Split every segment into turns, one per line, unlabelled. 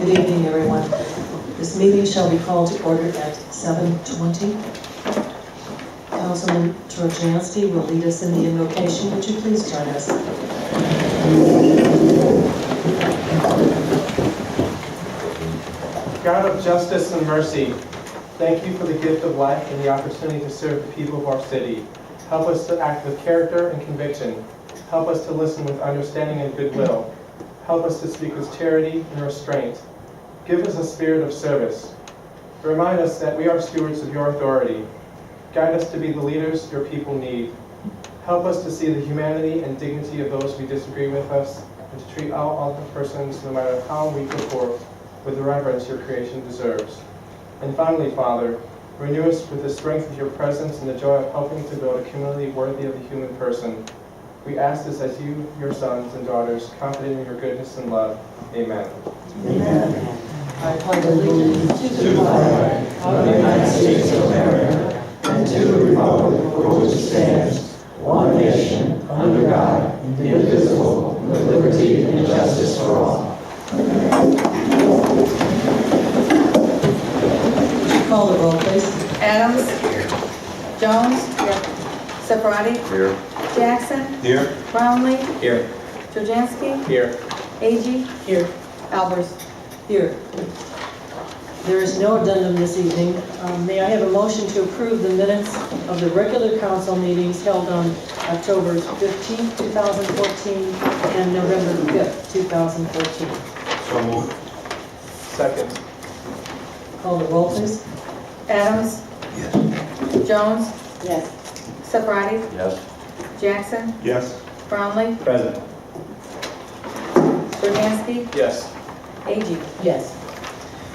Good evening, everyone. This meeting shall be called to order at 7:20. Councilman Trojanski will lead us in the invocation. Would you please join us?
God of justice and mercy, thank you for the gift of life and the opportunity to serve the people of our city. Help us to act with character and conviction. Help us to listen with understanding and goodwill. Help us to speak with charity and restraint. Give us a spirit of service. Remind us that we are stewards of your authority. Guide us to be the leaders your people need. Help us to see the humanity and dignity of those who disagree with us, and to treat all other persons, no matter how weak or poor, with the reverence your creation deserves. And finally, Father, renew us with the strength of your presence and the joy of helping to build a community worthy of the human person. We ask this as you, your sons and daughters, confident in your goodness and love. Amen.
Amen. I pledge allegiance to the flag
of the United States of America and to the republic for which it stands, one nation, under God, indivisible, with liberty and justice for all.
Would you call the roll, please?
Adams. Here. Jones. Here. Sephardi.
Here.
Jackson.
Here.
Brownlee.
Here.
Trojanski.
Here.
Agee.
Here.
Albers.
Here. There is no addendum this evening. May I have a motion to approve the minutes of the regular council meetings held on October 15th, 2014 and November 5th, 2014.
So moved.
Second.
Call the roll, please.
Adams.
Yes.
Jones.
Yes.
Sephardi.
Yes.
Jackson.
Yes.
Brownlee.
Present.
Trojanski.
Yes.
Agee.
Yes.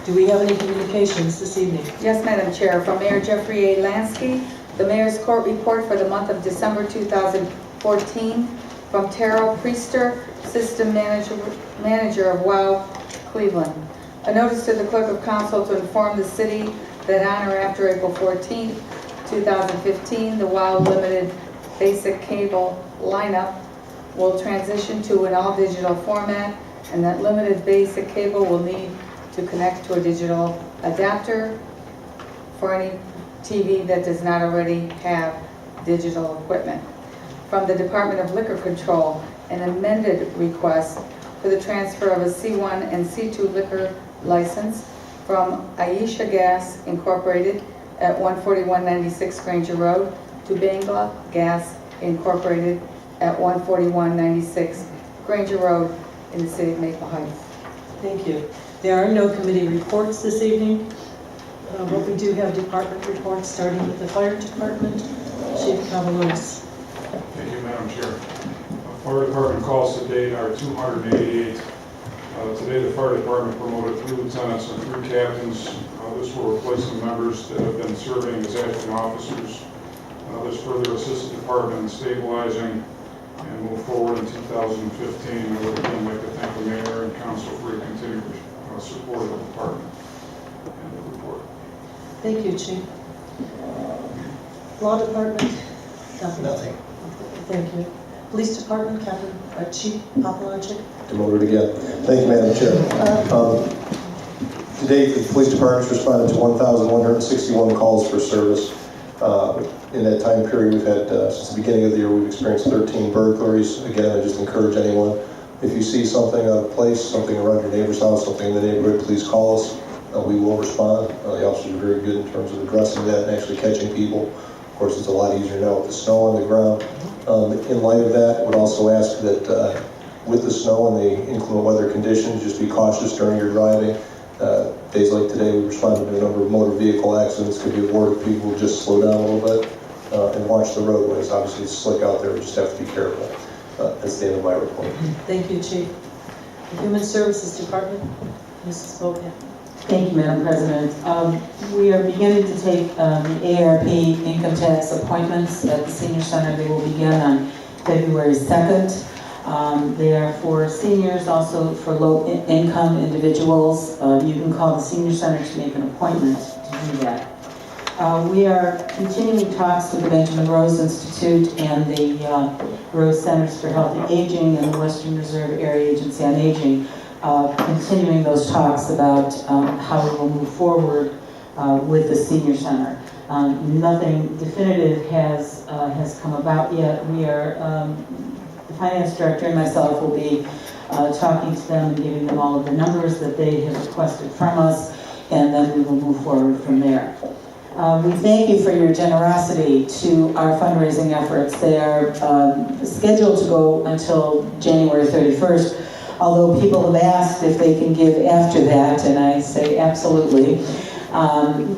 Do we have any communications this evening?
Yes, Madam Chair. From Mayor Jeffrey A. Lansky, the Mayor's Court report for the month of December 2014. From Terrell Priester, System Manager of WOW, Cleveland. A notice to the Clerk of Council to inform the city that on or after April 14, 2015, the WOW Limited Basic Cable lineup will transition to an all-digital format, and that limited basic cable will need to connect to a digital adapter for any TV that does not already have digital equipment. From the Department of Liquor Control, an amended request for the transfer of a C1 and C2 liquor license from Aisha Gas Incorporated at 14196 Granger Road to Bangla Gas Incorporated at 14196 Granger Road in the city of Maple Heights.
Thank you. There are no committee reports this evening, but we do have department reports, starting with the fire department. Chief Cavaloris.
Thank you, Madam Chair. Fire department calls to date are 288. Today, the fire department promoted 3 lieutenants and 3 captains. This will replace the members that have been serving as acting officers. This further assists the department in stabilizing and move forward in 2015. I would again like to thank the mayor and council for your continued support of the department and the report.
Thank you, Chief. Law department? Nothing. Thank you. Police department, Chief Popolacek.
Demoted again. Thank you, Madam Chair. To date, the police department's responded to 1,161 calls for service. In that time period, we've had, since the beginning of the year, we've experienced 13 burglaries. Again, I just encourage anyone, if you see something out of place, something around your neighbor's house, something in the neighborhood, please call us. We will respond. The officers are very good in terms of addressing that and actually catching people. Of course, it's a lot easier now with the snow on the ground. In light of that, I would also ask that with the snow and the inclement weather conditions, just be cautious during your driving. Days like today, we responded to a number of motor vehicle accidents. Could be avoided. People just slow down a little bit and watch the roadways. Obviously, it's slick out there. We just have to be careful. That's the end of my report.
Thank you, Chief. The Human Services Department, Mrs. Bogan.
Thank you, Madam President. We are beginning to take the ARP income tax appointments at the Senior Center. They will begin on February 2nd. They are for seniors, also for low-income individuals. You can call the Senior Center to make an appointment to do that. We are continuing talks with the Benjamin Rose Institute and the Rose Centers for Healthy Aging and the Western Reserve Area Agency on Aging continuing those talks about how we will move forward with the senior center. Nothing definitive has come about yet. We are, the finance director and myself will be talking to them and giving them all of the numbers that they have requested from us, and then we will move forward from there. We thank you for your generosity to our fundraising efforts. They are scheduled to go until January 31st, although people have asked if they can give after that, and I say absolutely.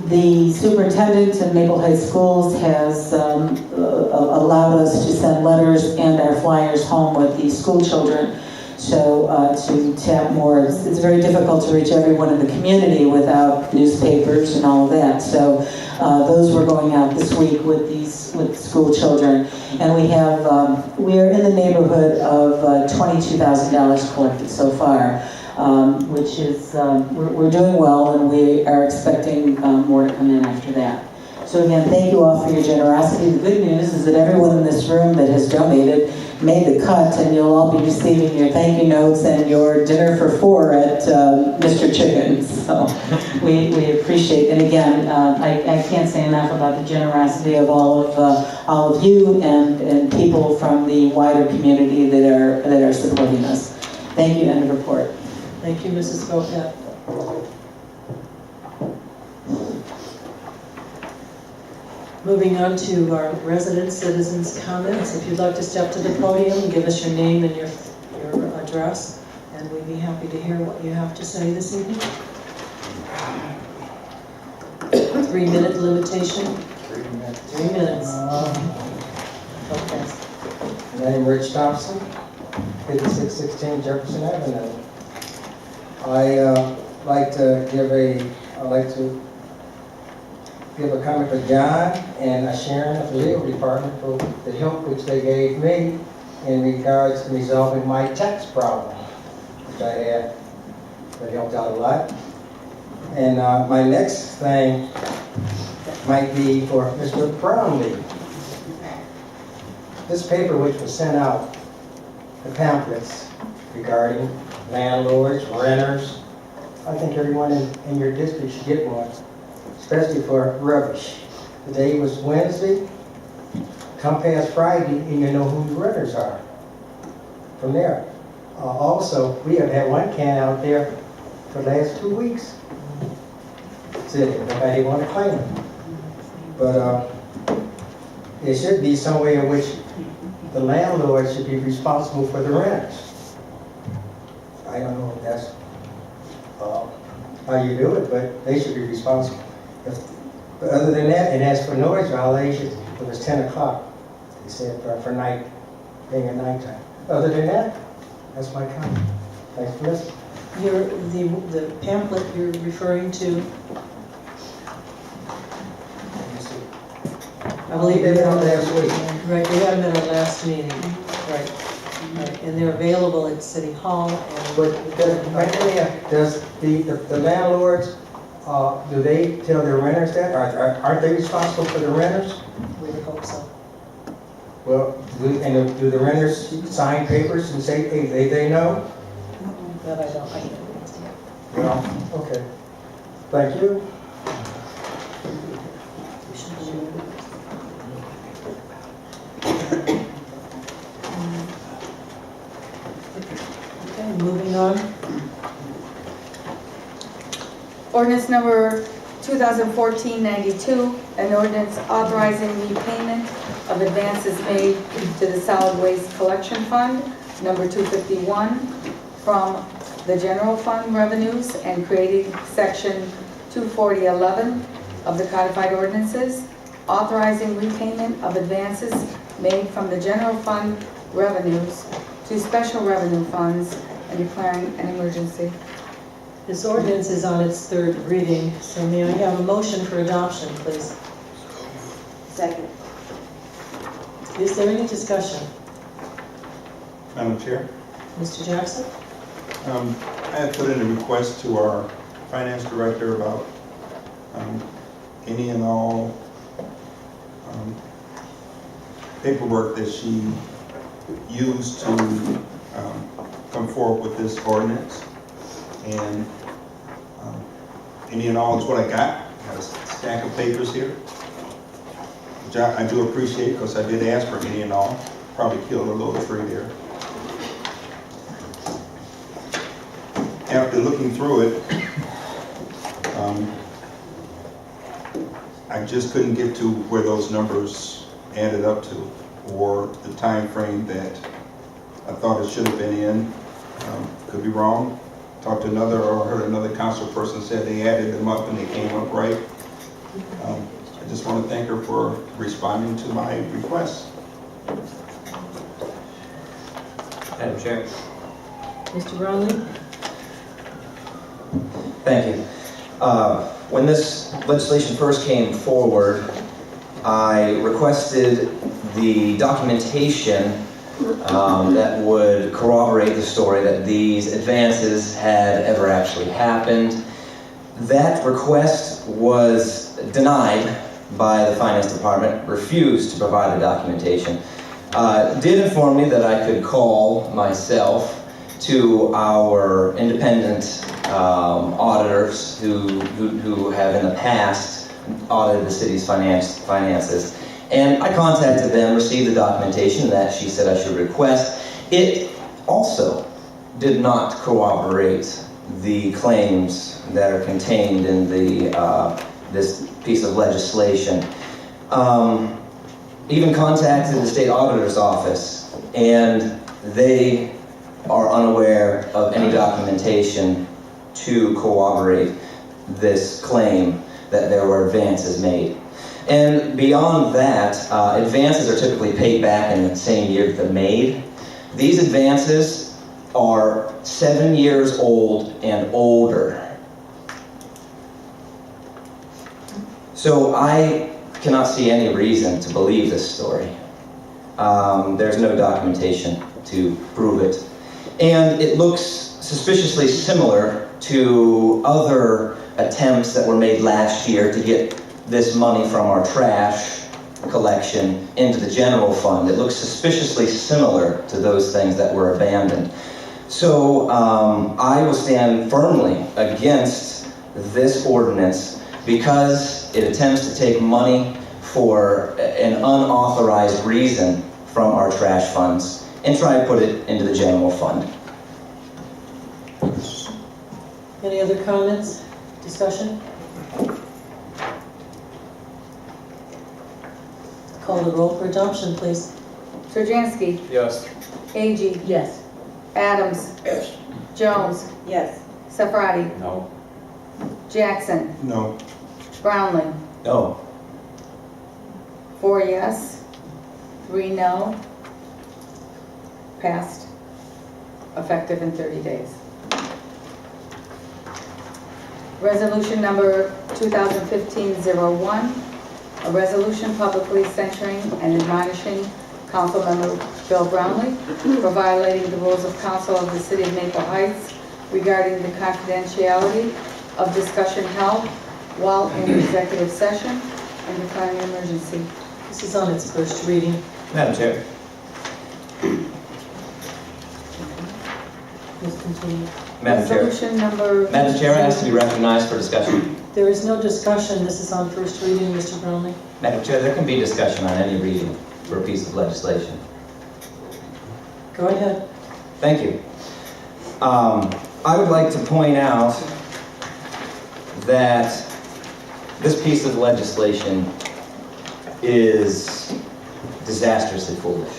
The superintendent in Maple Heights Schools has allowed us to send letters and our flyers home with the school children, so to tap more. It's very difficult to reach everyone in the community without newspapers and all of that. So those were going out this week with school children, and we are in the neighborhood of $22,000 collected so far, which is we're doing well, and we are expecting more to come in after that. So again, thank you all for your generosity. The good news is that everyone in this room that has donated made the cut, and you'll all be receiving your thank you notes and your dinner for 4 at Mr. Chicken's. So we appreciate it. And again, I can't say enough about the generosity of all of you and people from the wider community that are supporting us. Thank you. End of report.
Thank you, Mrs. Gopat. Moving on to our resident citizens' comments. If you'd like to step to the podium and give us your name and your address, and we'd be happy to hear what you have to say this evening. 3-minute limitation.
3 minutes.
3 minutes. Okay.
My name is Rich Thompson, 5616 Jefferson Avenue. I'd like to give a comment to John and Sharon of the legal department for the help which they gave me in regards to resolving my tax problem, which I had. That helped out a lot. And my next thing might be for Mr. Brownlee. This paper which was sent out, the pamphlets regarding landlords, renters, I think everyone in your district should get one, especially for rubbish. Today was Wednesday. Come past Friday and you know who the renters are from there. Also, we have had one can out there for the last 2 weeks. Sitting, nobody want to claim it. But there should be some way in which the landlord should be responsible for the renters. I don't know if that's how you do it, but they should be responsible. But other than that, and as for noise violations, it was 10 o'clock, they said, for night, being at nighttime. Other than that, that's my comment. Thanks for listening.
The pamphlet you're referring to, I believe
they were on last week.
Right, we had them at our last meeting. Right. Right. And they're available at City Hall. And
But does the landlords, do they tell their renters that? Aren't they responsible for the renters?
we would hope so.
Well, do the renters sign papers and say, hey, they know?
That I can't answer.
No? Okay. Thank you.
Okay, moving on.
Ordinance number 2014-92, an ordinance authorizing repayment of advances made to the Solid Waste Collection Fund, number 251, from the general fund revenues and creating section 24011 of the codified ordinances, authorizing repayment of advances made from the general fund revenues to special revenue funds and declaring an emergency.
This ordinance is on its 3rd reading, so may I have a motion for adoption, please?
Second.
Is there any discussion?
Madam Chair,
Mr. Jackson?
I had put in a request to our finance director about any and all paperwork that she used to come forward with this ordinance. And any and all is what I got. I got a stack of papers here, which I do appreciate because I did ask for any and all. Probably killed a little tree there. After looking through it, I just couldn't get to where those numbers added up to, or the time frame that I thought it should have been in. Could be wrong. Talked to another, or heard another council person said they added them up and they came up right. I just want to thank her for responding to my request.
Madam Chair.
Mr. Brownlee?
Thank you. When this legislation first came forward, I requested the documentation that would corroborate the story that these advances had ever actually happened. That request was denied by the Finance Department, refused to provide the documentation. Did inform me that I could call myself to our independent auditors who have in the past audited the city's finances. And I contacted them, received the documentation that she said I should request. It also did not corroborate the claims that are contained in this piece of legislation. Even contacted the state auditor's office, and they are unaware of any documentation to corroborate this claim that there were advances made. And beyond that, advances are typically paid back in the same year that they're made. These advances are 7 years old and older. So I cannot see any reason to believe this story. There's no documentation to prove it. And it looks suspiciously similar to other attempts that were made last year to get this money from our trash collection into the general fund. It looks suspiciously similar to those things that were abandoned. So I will stand firmly against this ordinance because it attempts to take money for an unauthorized reason from our trash funds and try to put it into the general fund.
Any other comments, discussion? Call the roll for adoption, please.
Trojanski.
Yes.
Agee.
Yes.
Adams.
Yes.
Jones.
Yes.
Safrati.
No.
Jackson.
No.
Brownlee.
No.
4 yes, 3 no. Passed. Effective in 30 days. Resolution number 2015-01, a resolution publicly censuring and admonishing Councilmember Bill Brownlee for violating the rules of council of the City of Maple Heights regarding the confidentiality of discussion held while in executive session and declaring an emergency.
This is on its first reading.
Madam Chair.
Please continue.
Madam Chair.
Resolution number...
Madam Chair, I ask to be recognized for discussion.
There is no discussion. This is on first reading, Mr. Brownlee.
Madam Chair, there can be discussion on any reading for a piece of legislation.
Go ahead.
Thank you. I would like to point out that this piece of legislation is disastrously foolish.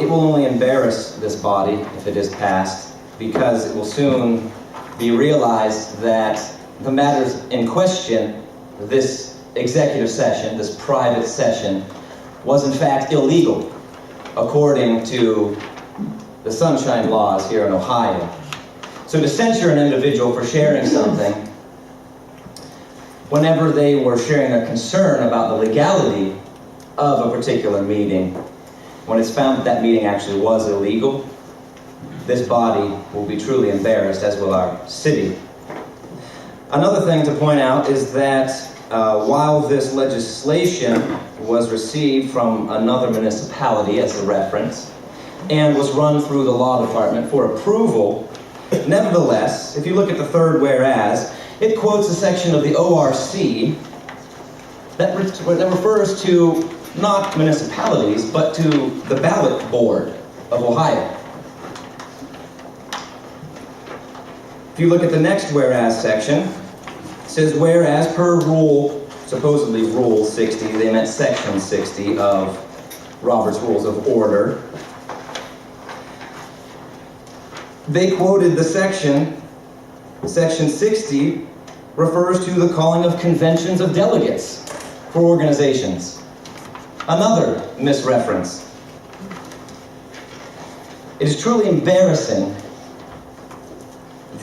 It will only embarrass this body if it is passed, because it will soon be realized that the matters in question, this executive session, this private session, was in fact illegal according to the sunshine laws here in Ohio. So to censure an individual for sharing something, whenever they were sharing a concern about the legality of a particular meeting, when it's found that that meeting actually was illegal, this body will be truly embarrassed, as will our city. Another thing to point out is that while this legislation was received from another municipality as a reference, and was run through the law department for approval. Nevertheless, if you look at the third whereas, it quotes a section of the ORC that refers to not municipalities, but to the ballot board of Ohio. If you look at the next whereas section, it says, whereas per rule, supposedly rule 60, they meant section 60 of Robert's Rules of Order. They quoted the section 60 refers to the calling of conventions of delegates for organizations. Another misreference. It is truly embarrassing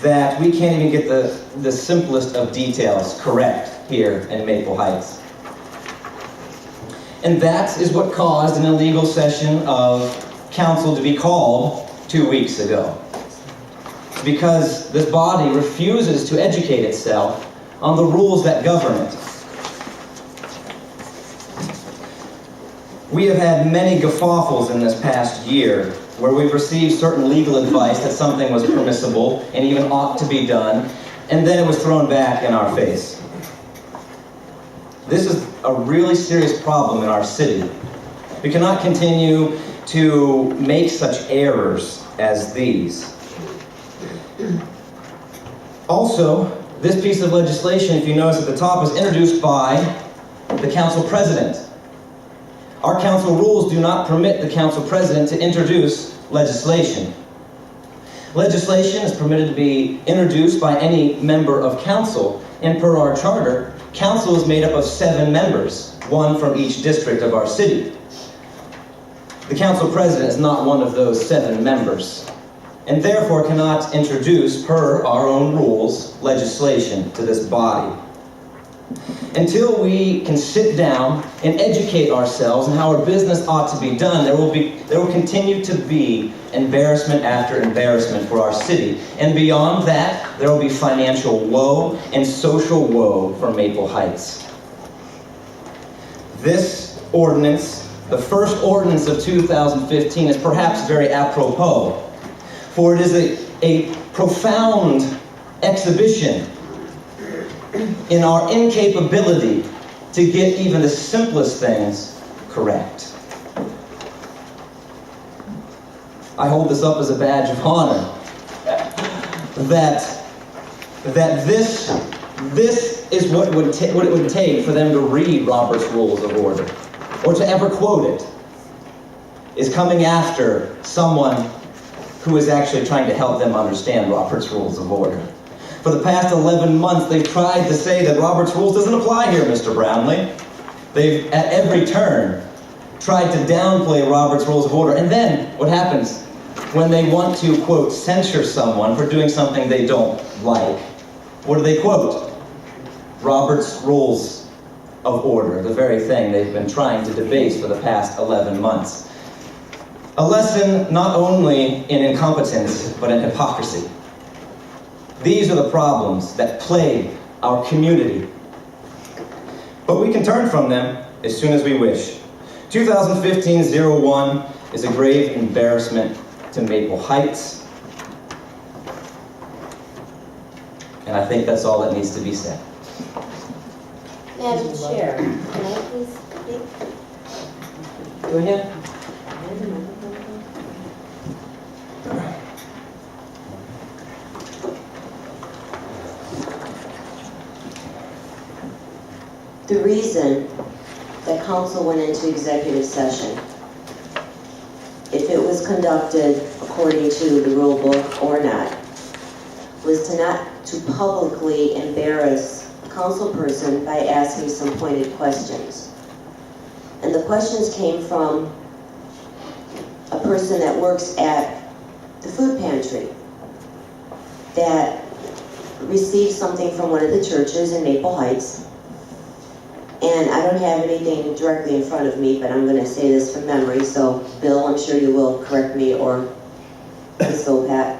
that we can't even get the simplest of details correct here in Maple Heights. And that is what caused an illegal session of council to be called 2 weeks ago. Because this body refuses to educate itself on the rules that govern it. We have had many guffaws in this past year where we've received certain legal advice that something was permissible and even ought to be done, and then it was thrown back in our face. This is a really serious problem in our city. We cannot continue to make such errors as these. Also, this piece of legislation, if you notice at the top, was introduced by the council president. Our council rules do not permit the council president to introduce legislation. Legislation is permitted to be introduced by any member of council, and per our charter, council is made up of 7 members, 1 from each district of our city. The council president is not one of those 7 members, and therefore cannot introduce, per our own rules, legislation to this body. Until we can sit down and educate ourselves on how our business ought to be done, there will continue to be embarrassment after embarrassment for our city. And beyond that, there will be financial woe and social woe for Maple Heights. This ordinance, the first ordinance of 2015, is perhaps very apropos, for it is a profound exhibition in our incapability to get even the simplest things correct. I hold this up as a badge of honor that this is what it would take for them to read Robert's Rules of Order, or to ever quote it, is coming after someone who is actually trying to help them understand Robert's Rules of Order. For the past 11 months, they've tried to say that Robert's Rules doesn't apply here, Mr. Brownlee. They've, at every turn, tried to downplay Robert's Rules of Order. And then, what happens when they want to, quote, censure someone for doing something they don't like? What do they quote? Robert's Rules of Order, the very thing they've been trying to debase for the past 11 months. A lesson not only in incompetence, but in hypocrisy. These are the problems that plague our community. But we can turn from them as soon as we wish. 2015-01 is a grave embarrassment to Maple Heights. And I think that's all that needs to be said.
Madam Chair, can I please speak?
Go ahead.
The reason that council went into executive session, if it was conducted according to the rule book or not, was not to publicly embarrass a council person by asking some pointed questions. And the questions came from a person that works at the food pantry that received something from one of the churches in Maple Heights. And I don't have anything directly in front of me, but I'm going to say this from memory, so Bill, I'm sure you will correct me, or so Pat.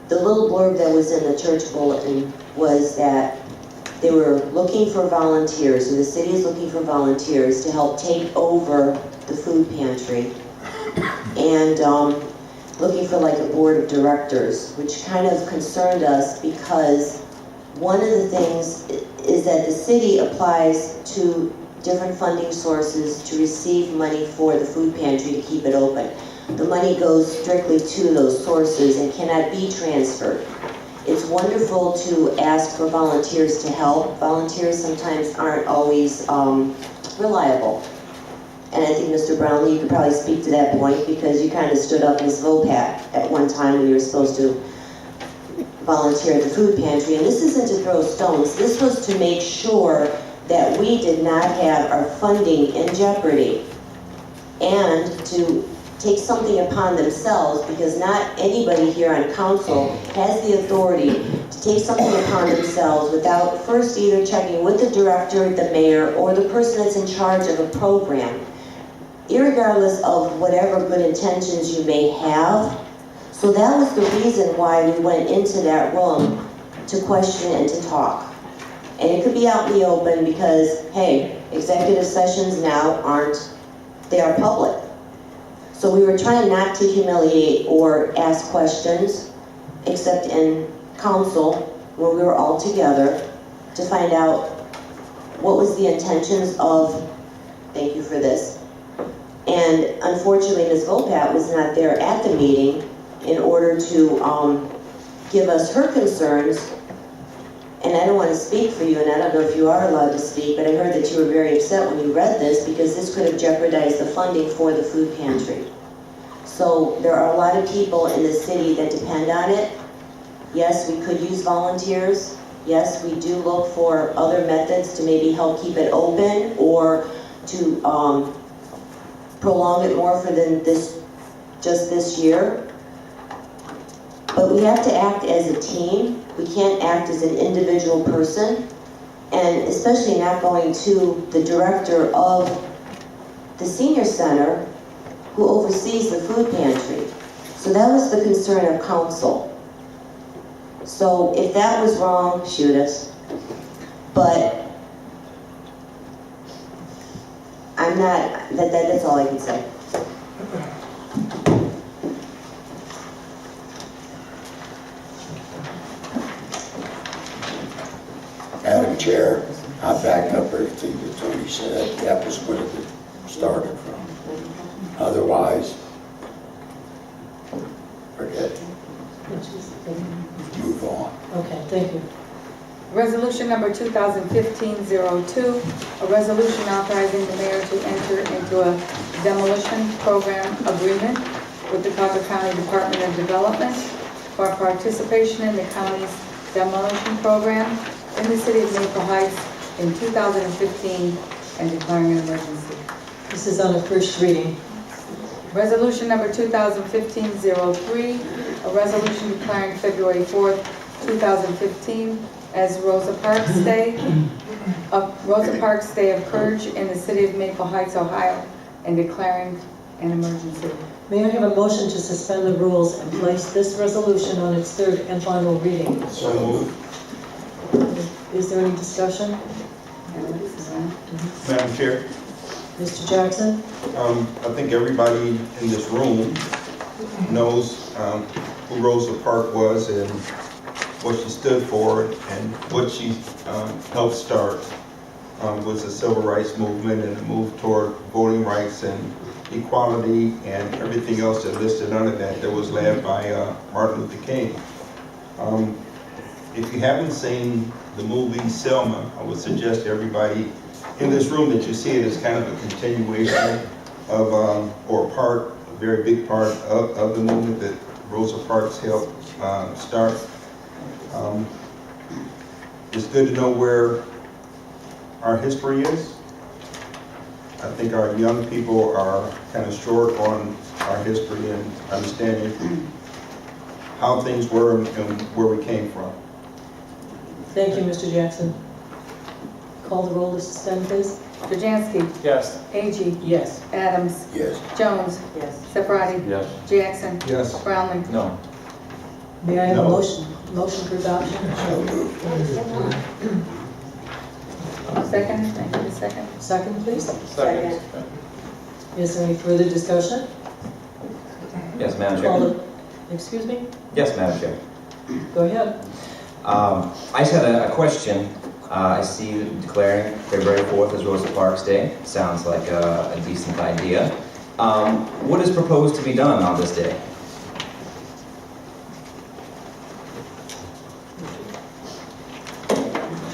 The little blurb that was in the church bulletin was that they were looking for volunteers, and the city is looking for volunteers to help take over the food pantry, and looking for like a board of directors, which kind of concerned us because one of the things is that the city applies to different funding sources to receive money for the food pantry to keep it open. The money goes strictly to those sources and cannot be transferred. It's wonderful to ask for volunteers to help. Volunteers sometimes aren't always reliable. And I think Mr. Brownlee, you could probably speak to that point because you kind of stood up Ms. Vopak at one time when you were supposed to volunteer at the food pantry. And this isn't to throw stones. This was to make sure that we did not have our funding in jeopardy and to take something upon themselves, because not anybody here on council has the authority to take something upon themselves without first either checking with the director, the mayor, or the person that's in charge of a program, irregardless of whatever good intentions you may have. So that was the reason why we went into that room to question and to talk. And it could be out in the open because, hey, executive sessions now they are public. So we were trying not to humiliate or ask questions, except in council, where we were all together, to find out what was the intentions of, thank you for this. And unfortunately, Ms. Vopak was not there at the meeting in order to give us her concerns. And I don't want to speak for you, and I don't know if you are allowed to speak, but I heard that you were very upset when you read this because this could have jeopardized the funding for the food pantry. So there are a lot of people in the city that depend on it. Yes, we could use volunteers. Yes, we do look for other methods to maybe help keep it open or to prolong it more for just this year. But we have to act as a team. We can't act as an individual person, and especially not going to the director of the senior center who oversees the food pantry. So that was the concern of council. So if that was wrong, shoot us. But I'm not, that's all I can say.
Madam Chair, I back up everything that Tony said. That was where it started from. Otherwise, forget it. Move on.
Okay, thank you.
Resolution number 2015-02, a resolution authorizing the mayor to enter into a demolition program agreement with the Cocker County Department of Development for participation in the county's demolition program in the city of Maple Heights in 2015 and declaring an emergency.
This is on a first reading.
Resolution number 2015-03, a resolution declaring February 4th, 2015 as Rosa Parks Day, Rosa Parks Day of Courage in the city of Maple Heights, Ohio, and declaring an emergency.
May I have a motion to suspend the rules and place this resolution on its third and final reading?
So moved.
Is there any discussion?
Madam Chair,
Mr. Jackson?
I think everybody in this room knows who Rosa Parks was and what she stood for and what she helped start was the civil rights movement and the move toward voting rights and equality and everything else that listed under that was led by Martin Luther King. If you haven't seen the movie Selma, I would suggest to everybody in this room that you see it as kind of a continuation of, or a very big part of the movement that Rosa Parks helped start. It's good to know where our history is. I think our young people are kind of short on our history and understanding how things were and where we came from.
Thank you, Mr. Jackson. Call the roll to suspend, please.
Trojanski.
Yes.
Agee.
Yes.
Adams.
Yes.
Jones.
Yes.
Sephardi.
Yes.
Jackson.
Yes.
Brownlee.
No.
May I have a
No.
motion for adoption?
So moved.
Second. Thank you. Second.
Second, please.
Second.
Is there any further discussion?
Yes, Madam
Call
Chair.
the, excuse me?
Yes, Madam Chair.
Go ahead.
I just had a question. I see you declaring February 4th as Rosa Parks Day. Sounds like a decent idea. What is proposed to be done on this day?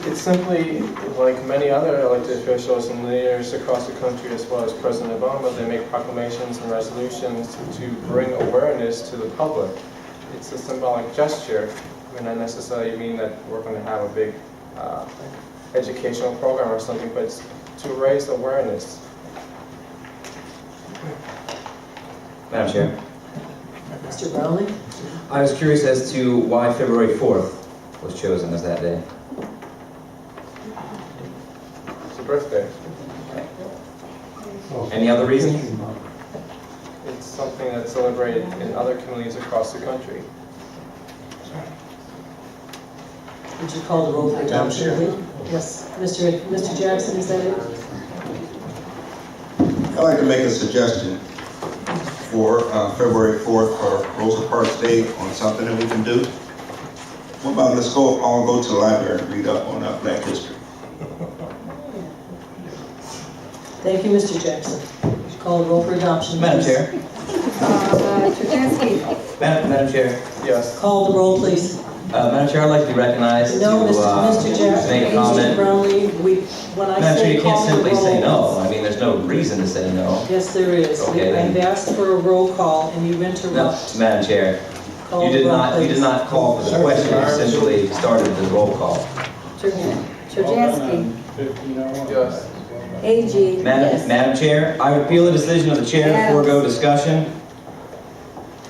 It's simply like many other elected officials and leaders across the country, as well as President Obama. They make proclamations and resolutions to bring awareness to the public. It's a symbolic gesture. It may not necessarily mean that we're going to have a big educational program or something, but it's to raise awareness.
Madam Chair.
Mr. Brownlee?
I was curious as to why February 4th was chosen as that day.
It's a birthday.
Any other reason?
It's something that's celebrated in other communities across the country.
Would you call the roll for adoption, please? Yes. Mr. Jackson, is that it?
I'd like to make a suggestion for February 4th for Rosa Parks Day on something that we can do. What about let's all go to the library and read up on Black history.
Thank you, Mr. Jackson. Would you call the roll for adoption,
Madam
please?
Chair.
Trojanski.
Madam Chair.
Yes.
Call the roll, please.
Madam Chair, I'd like to be recognized
No,
to
Mr. Jackson,
make a
Mr.
comment.
Brownlee, when I
Madam Chair,
say
you can't
call the
simply say no.
roll.
I mean, there's no reason to say no.
Yes, there is.
Okay, then.
I've asked for a roll call and you
No,
interrupt.
Madam Chair,
Call
you
the
did
roll,
not. You
please.
did not call for the question. You simply started the roll call.
Trojanski.
Yes.
AG.
Madam Chair, I appeal the decision of the chair to forego discussion.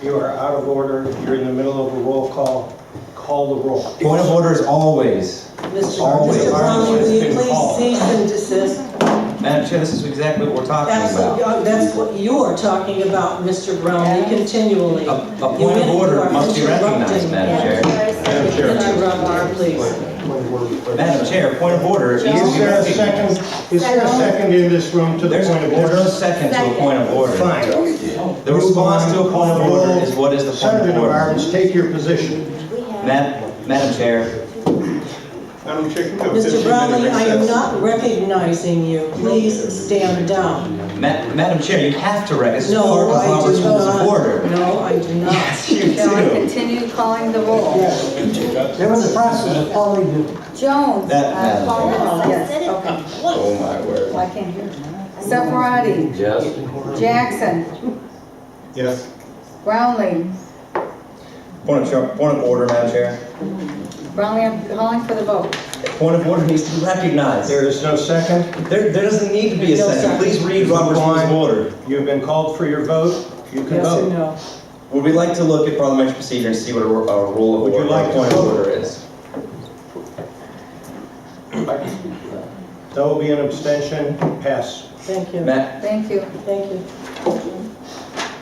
You are out of order. You're in the middle of a roll call. Call the roll.
Point of order is always.
Mr. Brownlee, will you please cease and desist?
Madam Chair, this is exactly what we're talking about.
That's what you're talking about, Mr. Brownlee, continually.
A point of order must be recognized, Madam Chair.
Interrupt, please.
Madam Chair, point of order needs to be recognized.
Is there a second in this room to the
There's
point of
no
order?
second to a point of order.
Fine.
The response to a point of order is what is the point
Senator
of order.
Barnes, take your position.
Madam Chair,
Madam Chair, can we have a
Mr.
15-minute
Brownlee, I am
recess?
not recognizing you. Please stand down.
Madam Chair, you have to recognize. It's
No,
part of
I
Robert's
do
Rules of
not.
Order.
No, I do not.
Yes, you
Shall I
do.
continue calling the roll?
They're in the process of calling you.
Jones.
Madam
Paul, yes, okay.
Oh, my word.
Well, I can't hear. Sephardi.
Yes.
Jackson.
Yes.
Brownlee.
Point of order, Madam Chair.
Brownlee, I'm calling for the vote.
Point of order needs to be recognized.
There is no second.
There doesn't need to be a
No
second.
second.
Please read Robert's Rules of Order.
You've been called for your vote. You can
Yes or
vote.
no?
Would we like to look at parliamentary procedure and see what a rule of
Would you
order,
like to
point of
vote?
order is?
There will be an abstention. Pass.
Thank you.
Matt,
Thank you.
Thank you.